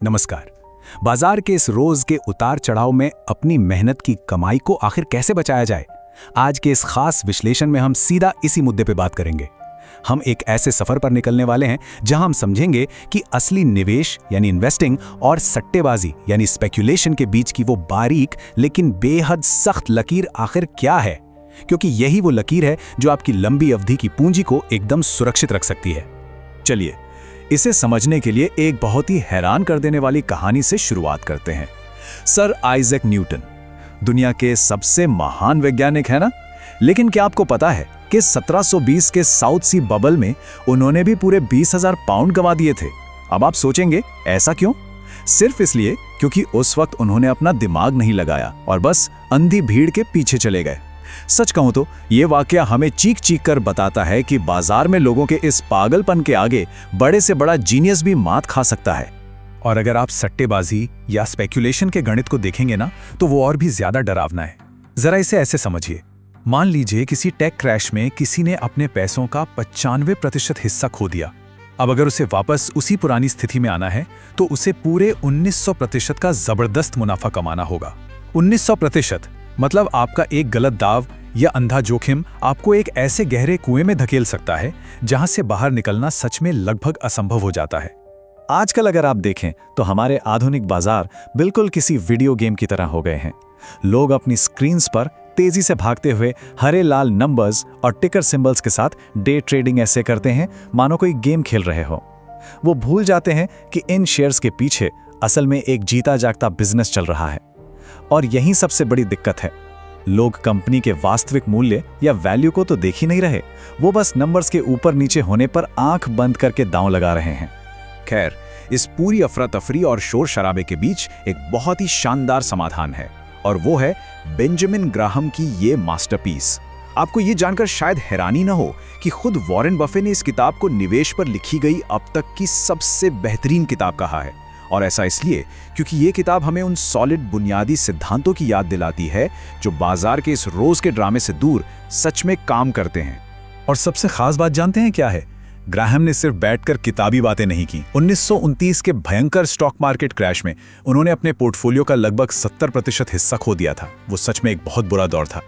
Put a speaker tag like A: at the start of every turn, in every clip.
A: नमस्कार। बाजार के इस रोज के उतार चढ़ाव में अपनी मेहनत की कमाई को आखिर कैसे बचाया जाए, आज के इस खास विश्लेषण में हम सीधा इसी मुद्दे पे बात करेंगे। हम एक ऐसे सफर पर निकलने वाले हैं जहां हम समझेंगे कि असली निवेश यानी इन्वेस्टिंग और सट्टेबाजी यानी स्पेक्यूलेशन के बीच की वो बारीक लेकिन बेहद सख्त लकीर आखिर क्या है, क्योंकि यही वो लकीर है जो आपकी लंबी अवधि की पूंजी को एकदम सुरक्षित रख सकती है। चलिए इसे समझने के लिए एक बहुत ही हैरान कर देने वाली कहानी से शुरुआत करते हैं। सर आइजैक न्यूटन दुनिया के सबसे महान वैज्ञानिक है ना, लेकिन क्या आपको पता है कि 1720 के साउथ सी बबल में उन्होंने भी पूरे 20,000 पाउंड गंवा दिए थे। अब आप सोचेंगे ऐसा क्यों? सिर्फ इसलिए क्योंकि उस वक्त उन्होंने अपना दिमाग नहीं लगाया और बस अंधी भीड़ के पीछे चले गए। सच कहूं तो ये वाकया हमें चीख चीख कर बताता है कि बाजार में लोगों के इस पागलपन के आगे बड़े से बड़ा जीनियस भी मात खा सकता है। और अगर आप सट्टेबाजी या स्पेक्यूलेशन के गणित को देखेंगे ना, तो वो और भी ज्यादा डरावना है। जरा इसे ऐसे समझिए, मान लीजिए किसी टेक क्रैश में किसी ने अपने पैसों का 95% हिस्सा खो दिया। अब अगर उसे वापस उसी पुरानी स्थिति में आना है तो उसे पूरे 1900% का जबरदस्त मुनाफा कमाना होगा। 1900% मतलब आपका एक गलत दाव या अंधा जोखिम आपको एक ऐसे गहरे कुएं में धकेल सकता है जहां से बाहर निकलना सच में लगभग असंभव हो जाता है। आजकल अगर आप देखें तो हमारे आधुनिक बाजार बिल्कुल किसी वीडियो गेम की तरह हो गए हैं। लोग अपनी स्क्रीन्स पर तेजी से भागते हुए हरे लाल नंबर्स और टिकर सिंबल्स के साथ डे ट्रेडिंग ऐसे करते हैं मानो कोई गेम खेल रहे हो। वो भूल जाते हैं कि इन शेयर्स के पीछे असल में एक जीता जागता बिजनेस चल रहा है। और यही सबसे बड़ी दिक्कत है, लोग कंपनी के वास्तविक मूल्य या वैल्यू को तो देख ही नहीं रहे, वो बस नंबर्स के ऊपर नीचे होने पर आंख बंद करके दांव लगा रहे हैं। खैर, इस पूरी अफरा तफरी और शोर शराबे के बीच एक बहुत ही शानदार समाधान है, और वो है बेंजामिन ग्राहम की ये मास्टरपीस। आपको ये जानकर शायद हैरानी न हो कि खुद वॉरेन बफे ने इस किताब को निवेश पर लिखी गई अब तक की सबसे बेहतरीन किताब कहा है। और ऐसा इसलिए क्योंकि ये किताब हमें उन सॉलिड बुनियादी सिद्धांतों की याद दिलाती है जो बाजार के इस रोज के ड्रामे से दूर सच में काम करते हैं। और सबसे खास बात जानते हैं क्या है? ग्राहम ने सिर्फ बैठकर किताबी बातें नहीं की। 1929 के भयंकर स्टॉक मार्केट क्रैश में उन्होंने अपने पोर्टफोलियो का लगभग 70% हिस्सा खो दिया था। वो सच में एक बहुत बुरा दौर था,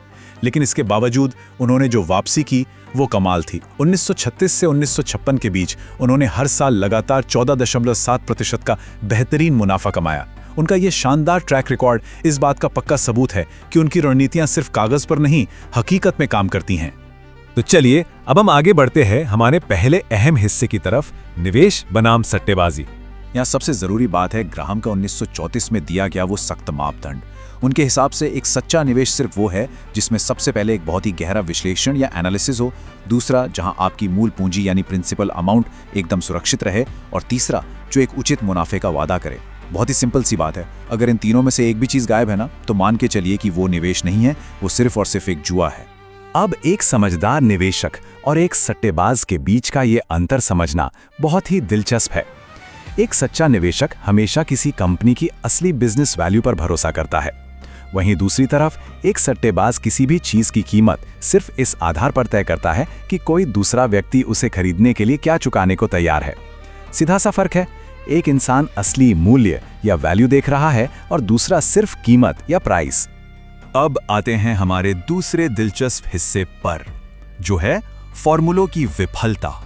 A: लेकिन इसके बावजूद उन्होंने जो वापसी की वो कमाल थी। 1936 से 1956 के बीच उन्होंने हर साल लगातार 14.7% का बेहतरीन मुनाफा कमाया। उनका ये शानदार ट्रैक रिकॉर्ड इस बात का पक्का सबूत है कि उनकी रणनीतियां सिर्फ कागज पर नहीं, हकीकत में काम करती हैं। तो चलिए अब हम आगे बढ़ते हैं हमारे पहले अहम हिस्से की तरफ, निवेश बनाम सट्टेबाजी। यहाँ सबसे जरूरी बात है ग्राहम का 1934 में दिया गया वो सख्त मापदंड। उनके हिसाब से एक सच्चा निवेश सिर्फ वो है जिसमें सबसे पहले एक बहुत ही गहरा विश्लेषण या एनालिसिस हो, दूसरा जहां आपकी मूल पूंजी यानी प्रिंसिपल अमाउंट एकदम सुरक्षित रहे, और तीसरा जो एक उचित मुनाफे का वादा करे। बहुत ही सिंपल सी बात है, अगर इन तीनों में से एक भी चीज गायब है ना, तो मान के चलिए कि वो निवेश नहीं है, वो सिर्फ और सिर्फ एक जुआ है। अब एक समझदार निवेशक और एक सट्टेबाज के बीच का ये अंतर समझना बहुत ही दिलचस्प है। एक सच्चा निवेशक हमेशा किसी कंपनी की असली बिजनेस वैल्यू पर भरोसा करता है, वहीं दूसरी तरफ एक सट्टेबाज किसी भी चीज की कीमत सिर्फ इस आधार पर तय करता है कि कोई दूसरा व्यक्ति उसे खरीदने के लिए क्या चुकाने को तैयार है। सीधा सा फर्क है, एक इंसान असली मूल्य या वैल्यू देख रहा है और दूसरा सिर्फ कीमत या प्राइस। अब आते हैं हमारे दूसरे दिलचस्प हिस्से पर, जो है फॉर्मूलों की विफलता।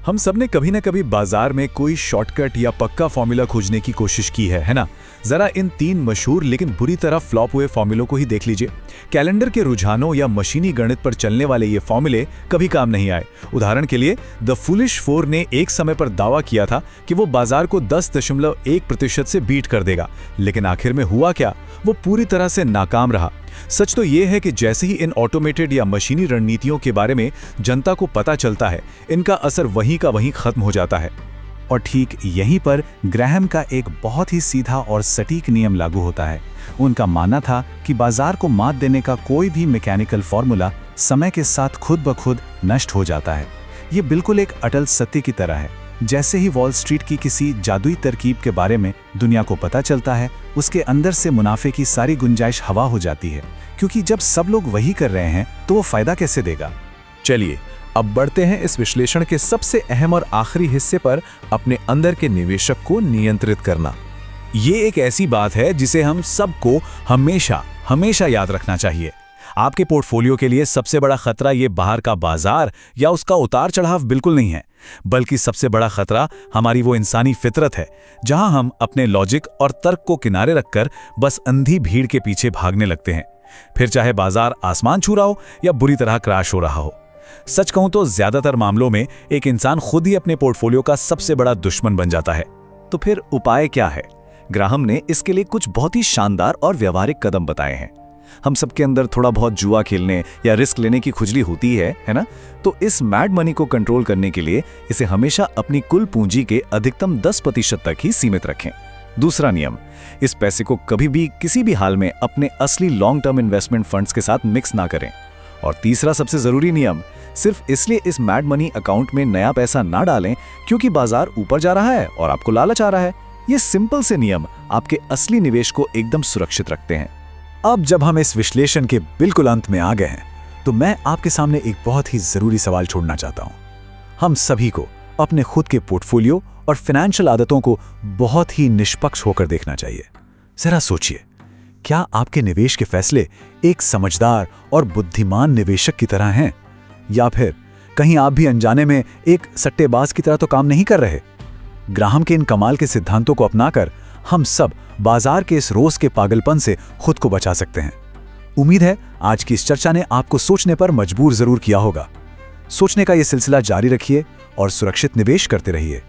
A: हम सबने कभी ना कभी बाजार में कोई शॉर्टकट या पक्का फॉर्मूला खोजने की कोशिश की है ना? जरा इन 3 मशहूर लेकिन बुरी तरह फ्लॉप हुए फॉर्मूलों को ही देख लीजिए। कैलेंडर के रुझानों या मशीनी गणित पर चलने वाले ये फॉर्मूले कभी काम नहीं आए। उदाहरण के लिए द फुलिश 4 ने एक समय पर दावा किया था कि वो बाजार को 10.1% से बीट कर देगा, लेकिन आखिर में हुआ क्या? वो पूरी तरह से नाकाम रहा। सच तो ये है कि जैसे ही इन ऑटोमेटेड या मशीनी रणनीतियों के बारे में जनता को पता चलता है, इनका असर वहीं का वहीं खत्म हो जाता है। और ठीक यहीं पर ग्राहम का एक बहुत ही सीधा और सटीक नियम लागू होता है। उनका मानना था कि बाजार को मात देने का कोई भी मैकेनिकल फॉर्मूला समय के साथ खुद ब खुद नष्ट हो जाता है। ये बिल्कुल एक अटल सत्य की तरह है। जैसे ही वॉल स्ट्रीट की किसी जादुई तरकीब के बारे में दुनिया को पता चलता है, उसके अंदर से मुनाफे की सारी गुंजाइश हवा हो जाती है, क्योंकि जब सब लोग वही कर रहे हैं तो वो फायदा कैसे देगा। चलिए अब बढ़ते हैं इस विश्लेषण के सबसे अहम और आखिरी हिस्से पर, अपने अंदर के निवेशक को नियंत्रित करना। ये एक ऐसी बात है जिसे हम सबको हमेशा हमेशा याद रखना चाहिए। आपके पोर्टफोलियो के लिए सबसे बड़ा खतरा ये बाहर का बाजार या उसका उतार चढ़ाव बिल्कुल नहीं है, बल्कि सबसे बड़ा खतरा हमारी वो इंसानी फितरत है जहां हम अपने लॉजिक और तर्क को किनारे रखकर बस अंधी भीड़ के पीछे भागने लगते हैं, फिर चाहे बाजार आसमान छू रहा हो या बुरी तरह क्रैश हो रहा हो। सच कहूं तो ज्यादातर मामलों में एक इंसान खुद ही अपने पोर्टफोलियो का सबसे बड़ा दुश्मन बन जाता है।
B: तो फिर उपाय क्या है? ग्राहम ने इसके लिए कुछ बहुत ही शानदार और व्यवहारिक कदम बताए हैं। हम सबके अंदर थोड़ा बहुत जुआ खेलने या रिस्क लेने की खुजली होती है ना? तो इस मैड मनी को कंट्रोल करने के लिए इसे हमेशा अपनी कुल पूंजी के अधिकतम 10% तक ही सीमित रखें। दूसरा नियम, इस पैसे को कभी भी किसी भी हाल में अपने असली लॉन्ग टर्म इन्वेस्टमेंट फंड्स के साथ मिक्स ना करें। और तीसरा सबसे जरूरी नियम, सिर्फ इसलिए इस मैड मनी अकाउंट में नया पैसा ना डालें क्योंकि बाजार ऊपर जा रहा है और आपको लालच आ रहा है। ये सिंपल से नियम आपके असली निवेश को एकदम सुरक्षित रखते हैं।
A: अब जब हम इस विश्लेषण के बिल्कुल अंत में आ गए हैं, तो मैं आपके सामने एक बहुत ही जरूरी सवाल छोड़ना चाहता हूं। हम सभी को अपने खुद के पोर्टफोलियो और फाइनेंशियल आदतों को बहुत ही निष्पक्ष होकर देखना चाहिए। जरा सोचिए, क्या आपके निवेश के फैसले एक समझदार और बुद्धिमान निवेशक की तरह हैं, या फिर कहीं आप भी अनजाने में एक सट्टेबाज की तरह तो काम नहीं कर रहे? ग्राहम के इन कमाल के सिद्धांतों को अपनाकर हम सब बाजार के इस रोज के पागलपन से खुद को बचा सकते हैं। उम्मीद है आज की इस चर्चा ने आपको सोचने पर मजबूर जरूर किया होगा। सोचने का यह सिलसिला जारी रखिए और सुरक्षित निवेश करते रहिए।